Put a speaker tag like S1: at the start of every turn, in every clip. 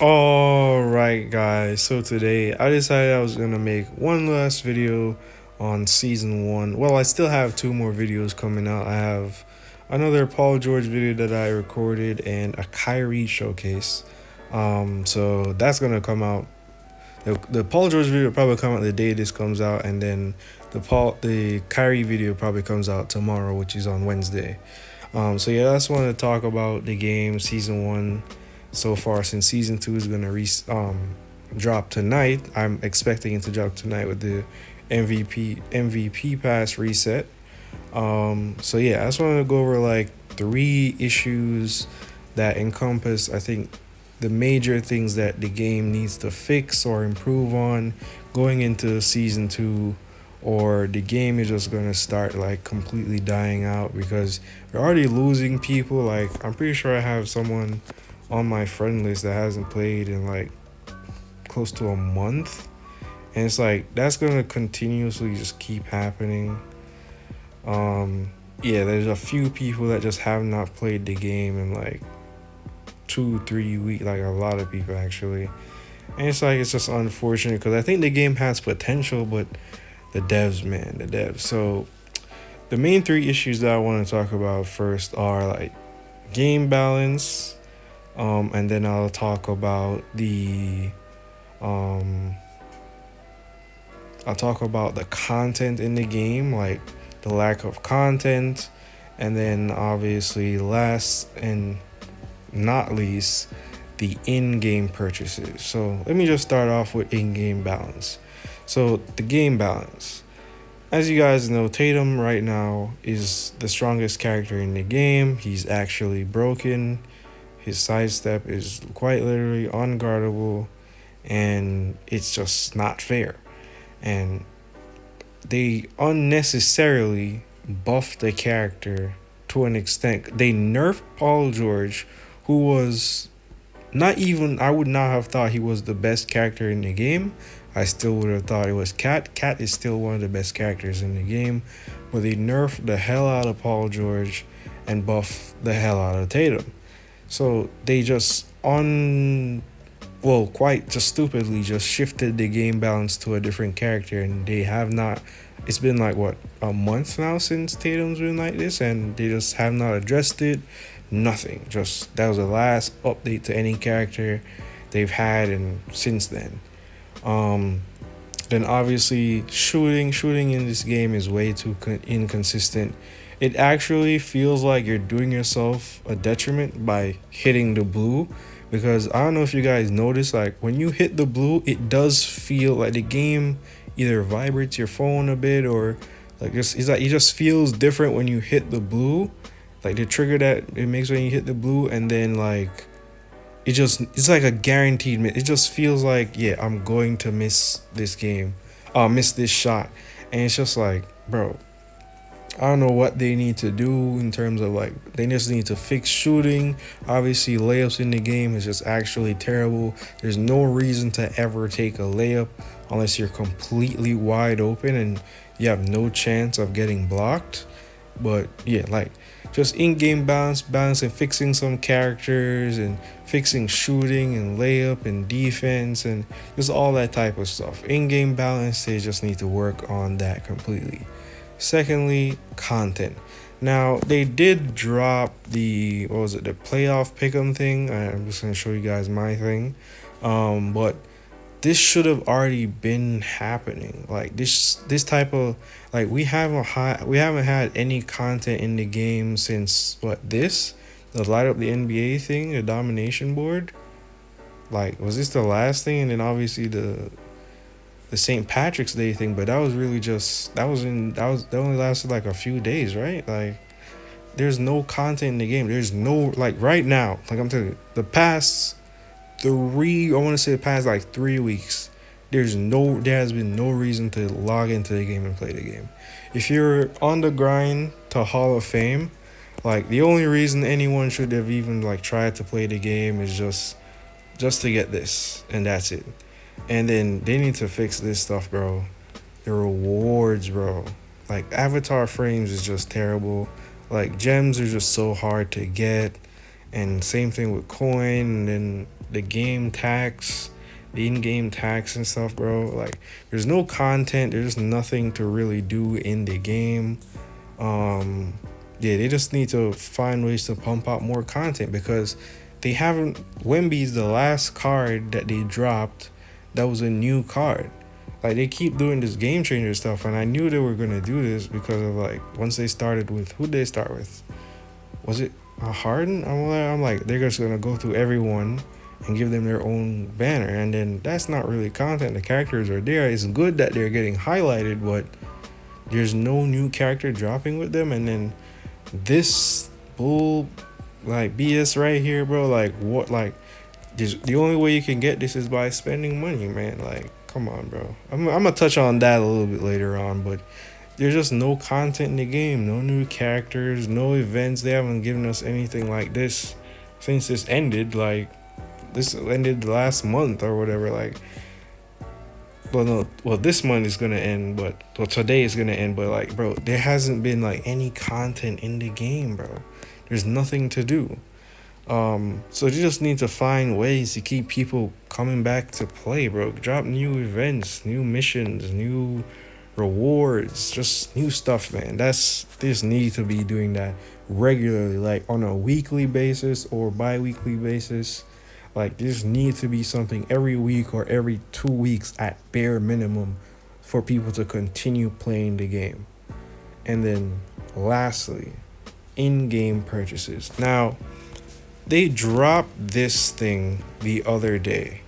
S1: All right, guys. So today I decided I was gonna make one last video on season one. Well, I still have two more videos coming out. I have another Paul George video that I recorded and a Kyrie showcase. So that's gonna come out. The Paul George video will probably come out the day this comes out, and then the Kyrie video probably comes out tomorrow, which is on Wednesday. So yeah, I just want to talk about the game season one so far, since season two is gonna drop tonight. I'm expecting it to drop tonight with the MVP pass reset. So yeah, I just wanted to go over like three issues that encompass, I think, the major things that the game needs to fix or improve on going into season two, or the game is just gonna start like completely dying out because we're already losing people. Like, I'm pretty sure I have someone on my friend list that hasn't played in like close to a month, and it's like that's gonna continuously just keep happening. Yeah, there's a few people that just have not played the game in like 2 3 weeks, like a lot of people actually. And it's like, it's just unfortunate because I think the game has potential, but the devs, man, the devs. So the main three issues that I want to talk about first are like game balance, and then I'll talk about um the content in the game, like the lack of content, and then obviously last and not least, the in-game purchases. So let me just start off with in-game balance. So the game balance. As you guys know, Tatum right now is the strongest character in the game. He's actually broken. His sidestep is quite literally unguardable, and it's just not fair. And they unnecessarily buffed the character to an extent. They nerfed Paul George, who was not even, I would not have thought he was the best character in the game. I still would have thought it was Cat. Cat is still one of the best characters in the game, but they nerfed the hell out of Paul George and buffed the hell out of Tatum. So they just quite just stupidly just shifted the game balance to a different character, and they have not. It's been like what, a month now since Tatum's been like this, and they just have not addressed it. Nothing. Just that was the last update to any character they've had, and since then. Um, then obviously shooting in this game is way too inconsistent. It actually feels like you're doing yourself a detriment by hitting the blue, because I don't know if you guys notice, like when you hit the blue, it does feel like the game either vibrates your phone a bit, or like just it's like it just feels different when you hit the blue, like the trigger that it makes when you hit the blue, and then like it's like a guaranteed miss. It just feels like, yeah, I'm going to miss this game, miss this shot, and it's just like, bro, I don't know what they need to do in terms of like, they just need to fix shooting. Obviously, layups in the game is just actually terrible. There's no reason to ever take a layup unless you're completely wide open and you have no chance of getting blocked. But yeah, like just in-game balance and fixing some characters and fixing shooting and layup and defense and just all that type of stuff. In-game balance, they just need to work on that completely. Secondly, content. Now they did drop the, what was it, the playoff pick'em thing. I'm just gonna show you guys my thing. But this should have already been happening. Like this type of, like, we haven't had any content in the game since what, the light up the NBA thing, the domination board. Like, was this the last thing? And then obviously the St. Patrick's Day thing, but that was really just that only lasted like a few days, right? Like, there's no content in the game. There's no, like, right now, like I'm telling you, the past the past like 3 weeks, there has been no reason to log into the game and play the game. If you're on the grind to Hall of Fame, like, the only reason anyone should have even like tried to play the game is just to get this, and that's it. And then they need to fix this stuff, bro. The rewards, bro. Like, avatar frames is just terrible. Like, gems are just so hard to get. And same thing with coin. And then the game tax, the in-game tax and stuff, bro. Like, there's no content. There's nothing to really do in the game. Um, yeah, they just need to find ways to pump out more content because they haven't. Wemby's the last card that they dropped that was a new card. Like, they keep doing this game changer stuff, and I knew they were gonna do this because of, like, once they started with, who did they start with? Was it Harden? I'm like, they're just gonna go through everyone and give them their own banner, and then that's not really content. The characters are there. It's good that they're getting highlighted, but there's no new character dropping with them. And then this bull, like, BS right here, bro. Like, what? Like, the only way you can get this is by spending money, man. Like, come on, bro. I'm gonna touch on that a little bit later on, but there's just no content in the game, no new characters, no events. They haven't given us anything like this since this ended. Like, this ended last month or whatever. Like, well, no, well, this month is gonna end, but well, today is gonna end. But, like, bro, there hasn't been like any content in the game, bro. There's nothing to do. So you just need to find ways to keep people coming back to play, bro. Drop new events, new missions, new rewards, just new stuff, man. They just need to be doing that regularly, like on a weekly basis or bi-weekly basis. Like, there just needs to be something every week or every 2 weeks at bare minimum for people to continue playing the game. And then lastly, in-game purchases. Now, they dropped this thing the other day.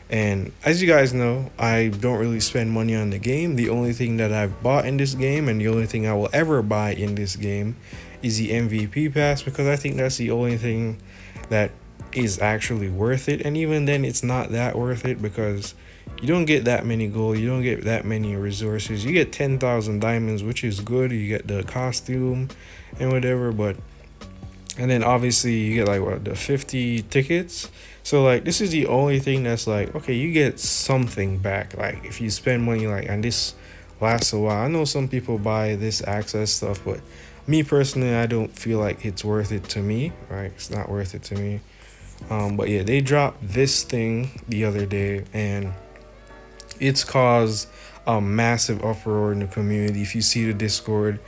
S1: And as you guys know, I don't really spend money on the game. The only thing that I've bought in this game and the only thing I will ever buy in this game is the MVP pass, because I think that's the only thing that is actually worth it. And even then, it's not that worth it because you don't get that many gold, you don't get that many resources. You get 10,000 diamonds, which is good. You get the costume and whatever, but and then obviously you get like what, the 50 tickets. So like, this is the only thing that's like, okay, you get something back. Like, if you spend money, like, and this lasts a while. I know some people buy this access stuff, but me personally, I don't feel like it's worth it to me. Right? It's not worth it to me. But yeah, they dropped this thing the other day, and it's caused a massive uproar in the community. If you see the Discord,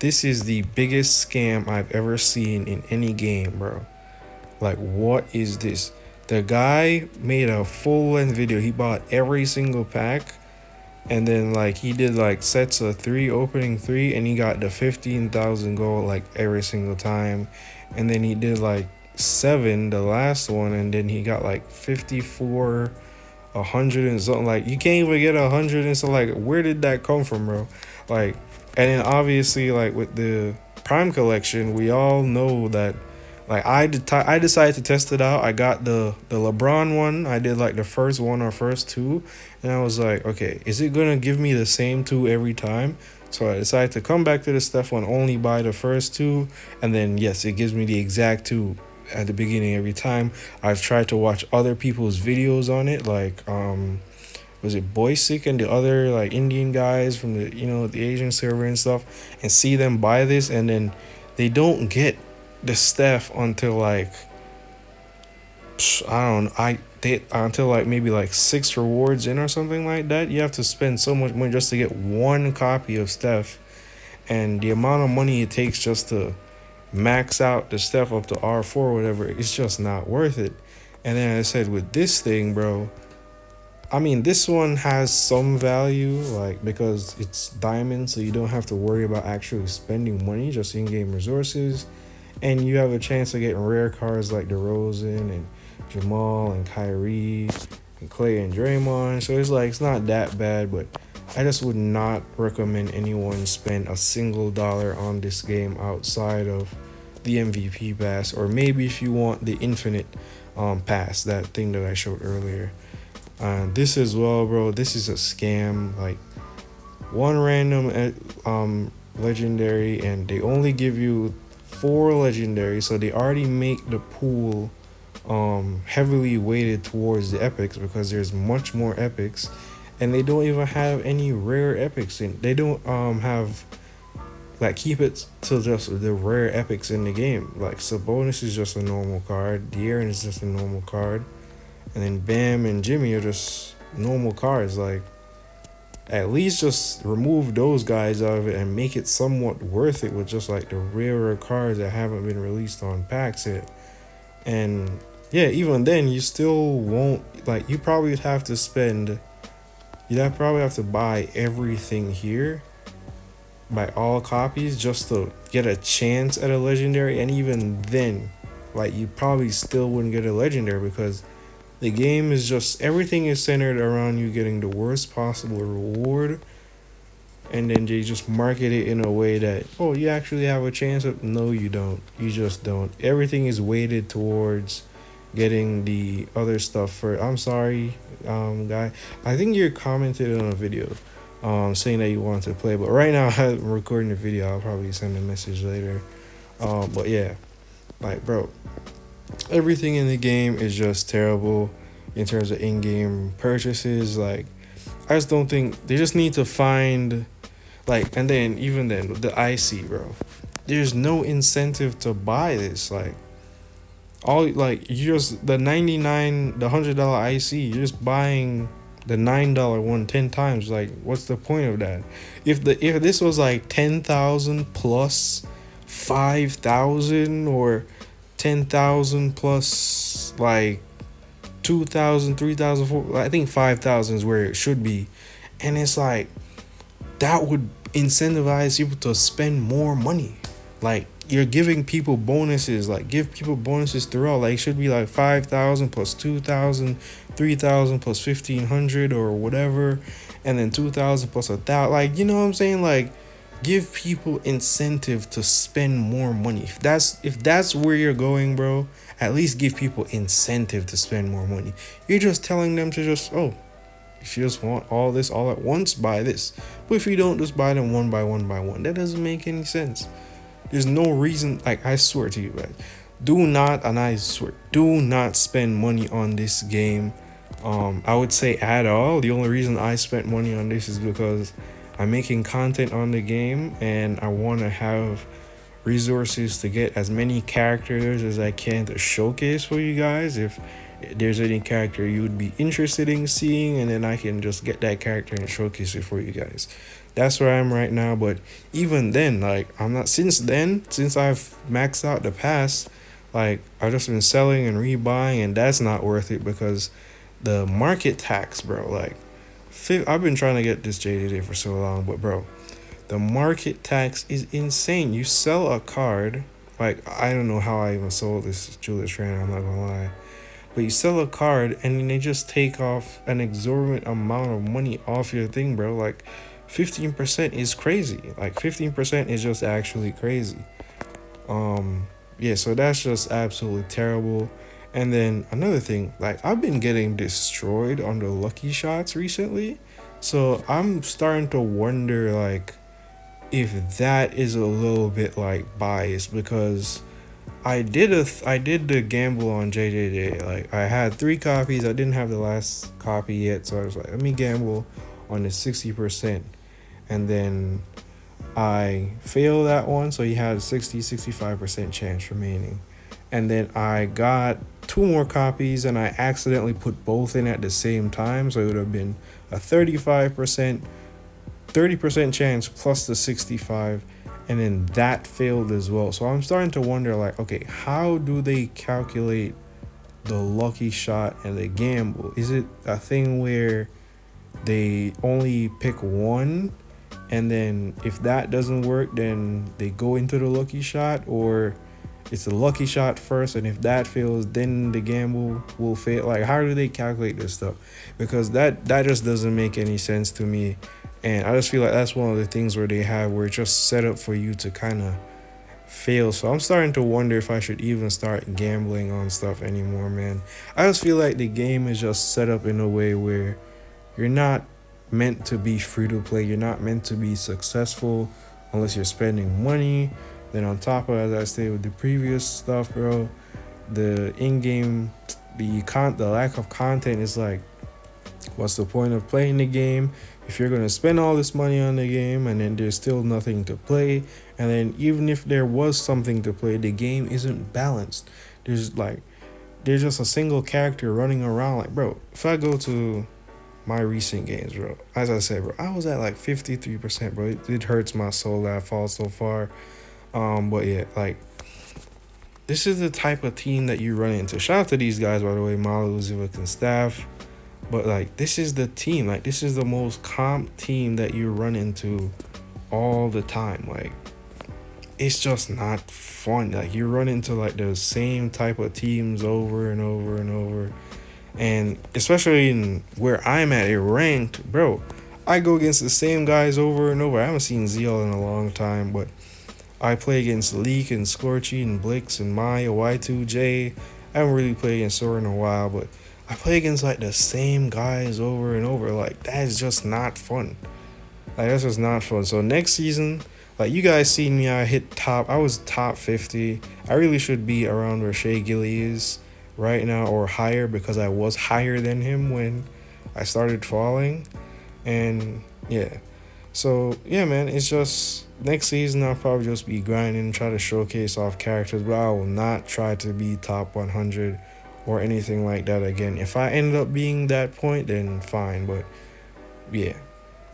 S1: this is the biggest scam I've ever seen in any game, bro. Like, what is this? The guy made a full-length video. He bought every single pack, and then like he did like sets of 3, opening 3, and he got the 15,000 gold like every single time. And then he did like 7, the last one, and then he got like 54, 100 and something. Like, you can't even get 100, and so like, where did that come from, bro? Like, and then obviously, like, with the Prime collection, we all know that, like, I decided to test it out. I got the LeBron one. I did like the first one or first 2, and I was like, okay, is it gonna give me the same 2 every time? So I decided to come back to the Steph one, only buy the first 2, and then yes, it gives me the exact 2 at the beginning every time. I've tried to watch other people's videos on it, like was it Boysick and the other like Indian guys from the, you know, the Asian server and stuff, and see them buy this, and then they don't get the Steph until like I don't know, until like maybe like 6 rewards in or something like that. You have to spend so much money just to get one copy of Steph, and the amount of money it takes just to max out the Steph up to R4 or whatever, it's just not worth it. And then I said, with this thing, bro, I mean, this one has some value, like, because it's diamond, so you don't have to worry about actually spending money, just in-game resources. And you have a chance to get rare cards like DeRozan and Jamal and Kyrie and Clay and Draymond. So it's like, it's not that bad, but I just would not recommend anyone spend a single dollar on this game outside of the MVP pass, or maybe if you want the infinite pass, that thing that I showed earlier. This as well, bro, this is a scam. Like, one random legendary, and they only give you 4 legendaries, so they already make the pool heavily weighted towards the epics, because there's much more epics, and they don't even have any rare epics in. They don't have, like, keep it to just the rare epics in the game. Like, Sabonis is just a normal card, De'Aaron is just a normal card, and then Bam and Jimmy are just normal cars. Like, at least just remove those guys out of it and make it somewhat worth it with just like the rarer cars that haven't been released on packs yet. And yeah, even then, you still won't, like, you probably would have to spend, you'd probably have to buy everything here, buy all copies just to get a chance at a legendary. And even then, like, you probably still wouldn't get a legendary because the game is just, everything is centered around you getting the worst possible reward, and then they just market it in a way that, oh, you actually have a chance of, no, you don't, you just don't. Everything is weighted towards getting the other stuff for, I'm sorry, guy, I think you commented on a video saying that you wanted to play, but right now I'm recording the video. I'll probably send a message later. But yeah, like, bro, everything in the game is just terrible in terms of in-game purchases. Like, I just don't think, they just need to find, like, and then even then the IC, bro, there's no incentive to buy this. Like, all, like, you just, the 99, the $100 IC, you're just buying the $9 one 10 times. Like, what's the point of that? If this was like 10,000 plus 5,000, or 10,000 plus like 2,000, 3,000, 4,000, I think 5,000 is where it should be. And it's like, that would incentivize people to spend more money. Like, you're giving people bonuses, like, give people bonuses throughout. Like, it should be like 5,000 plus 2,000, 3,000 plus 1,500 or whatever, and then 2,000 plus 1,000. Like, you know what I'm saying? Like, give people incentive to spend more money. If that's where you're going, bro, at least give people incentive to spend more money. You're just telling them to just, oh, if you just want all this all at once, buy this. But if you don't, just buy them one by one by one. That doesn't make any sense. There's no reason. Like, I swear to you, guys, do not spend money on this game. I would say at all. The only reason I spent money on this is because I'm making content on the game and I want to have resources to get as many characters as I can to showcase for you guys. If there's any character you would be interested in seeing, and then I can just get that character and showcase it for you guys. That's where I am right now. But even then, like, I'm not, since I've maxed out the pass, like, I've just been selling and rebuying, and that's not worth it because the market tax, bro, like, I've been trying to get this JDD for so long, but bro, the market tax is insane. You sell a card, like, I don't know how I even sold this Julius Trainer, I'm not gonna lie, but you sell a card and then they just take off an exorbitant amount of money off your thing, bro. Like, 15% is crazy. Like, 15% is just actually crazy. Yeah, so that's just absolutely terrible. And then another thing, like, I've been getting destroyed on the lucky shots recently, so I'm starting to wonder, like, if that is a little bit like biased, because I did the gamble on JJJ. Like, I had 3 copies. I didn't have the last copy yet, so I was like, let me gamble on the 60%, and then I failed that one, so he had a 65% chance remaining. And then I got 2 more copies and I accidentally put both in at the same time, so it would have been a 30% chance plus the 65, and then that failed as well. So I'm starting to wonder, like, okay, how do they calculate the lucky shot and the gamble? Is it a thing where they only pick one, and then if that doesn't work, then they go into the lucky shot, or it's the lucky shot first, and if that fails, then the gamble will fail? Like, how do they calculate this stuff? Because that just doesn't make any sense to me. And I just feel like that's one of the things where it's just set up for you to kind of fail. So I'm starting to wonder if I should even start gambling on stuff anymore, man. I just feel like the game is just set up in a way where you're not meant to be free to play. You're not meant to be successful unless you're spending money. Then on top of, as I stated with the previous stuff, bro, the in-game, the lack of content is like, what's the point of playing the game if you're going to spend all this money on the game and then there's still nothing to play? And then even if there was something to play, the game isn't balanced. There's like, they're just a single character running around. Like, bro, if I go to my recent games, bro, as I said, bro, I was at like 53%, bro. It hurts my soul that I fall so far. But yeah, like, this is the type of team that you run into. Shout out to these guys, by the way, Malu, Zivik, and staff. But like, this is the team. Like, this is the most comp team that you run into all the time. Like, it's just not fun. Like, you run into like the same type of teams over and over and over. And especially in where I'm at, it ranked, bro. I go against the same guys over and over. I haven't seen ZL in a long time, but I play against Leak and Scorchy and Blix and Maya, Y2J. I haven't really played against Sora in a while, but I play against like the same guys over and over. Like, that is just not fun. Like, that's just not fun. So next season, like, you guys seen me, I was top 50. I really should be around where Shea Gilly is right now or higher, because I was higher than him when I started falling. And yeah. So yeah, man, it's just next season I'll probably just be grinding, try to showcase off characters, but I will not try to be top 100 or anything like that again. If I end up being that point, then fine. But yeah,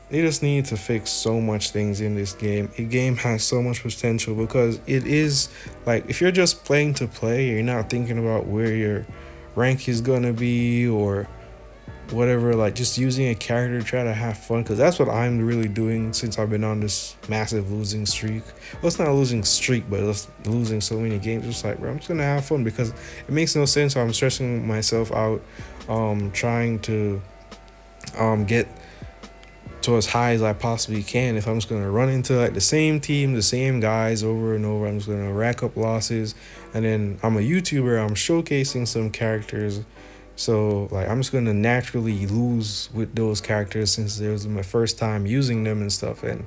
S1: they just need to fix so much things in this game. The game has so much potential, because it is like, if you're just playing to play, you're not thinking about where your rank is gonna be or whatever, like just using a character to try to have fun, because that's what I'm really doing since I've been on this massive losing streak. Well, it's not a losing streak, but it's losing so many games. Just like, bro, I'm just gonna have fun, because it makes no sense. So I'm stressing myself out, trying to get to as high as I possibly can if I'm just gonna run into like the same team, the same guys over and over. I'm just gonna rack up losses, and then I'm a YouTuber, I'm showcasing some characters, so like I'm just gonna naturally lose with those characters since it was my first time using them and stuff. And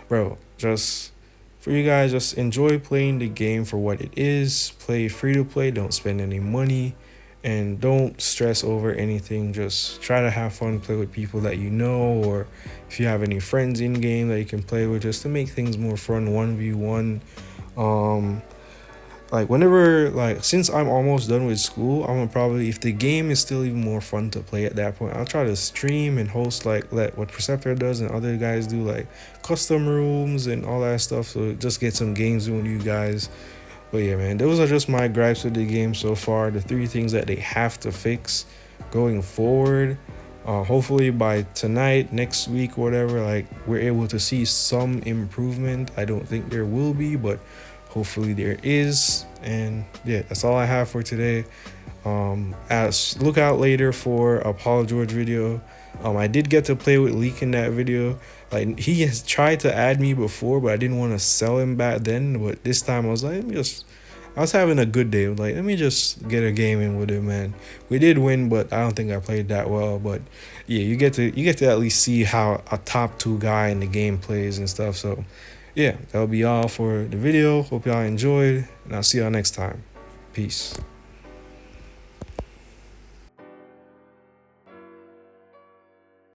S1: bro, just for you guys, just enjoy playing the game for what it is. Play free to play, don't spend any money, and don't stress over anything. Just try to have fun, play with people that you know, or if you have any friends in game that you can play with, just to make things more fun. 1v1. Like, whenever, like, since I'm almost done with school, I'm gonna probably, if the game is still even more fun to play at that point, I'll try to stream and host, like, let what Preceptor does and other guys do, like custom rooms and all that stuff, so just get some games with you guys. But yeah, man, those are just my gripes with the game so far. The 3 things that they have to fix going forward. Hopefully by tonight, next week, whatever, like, we're able to see some improvement. I don't think there will be, but hopefully there is. And yeah, that's all I have for today. As look out later for a Paul George video. I did get to play with Leak in that video. Like, he has tried to add me before, but I didn't want to sell him back then. But this time I was like, I was having a good day. Like, let me just get a game in with him, man. We did win, but I don't think I played that well. But yeah, you get to at least see how a top 2 guy in the game plays and stuff. So yeah, that'll be all for the video. Hope y'all enjoyed, and I'll see y'all next time. Peace.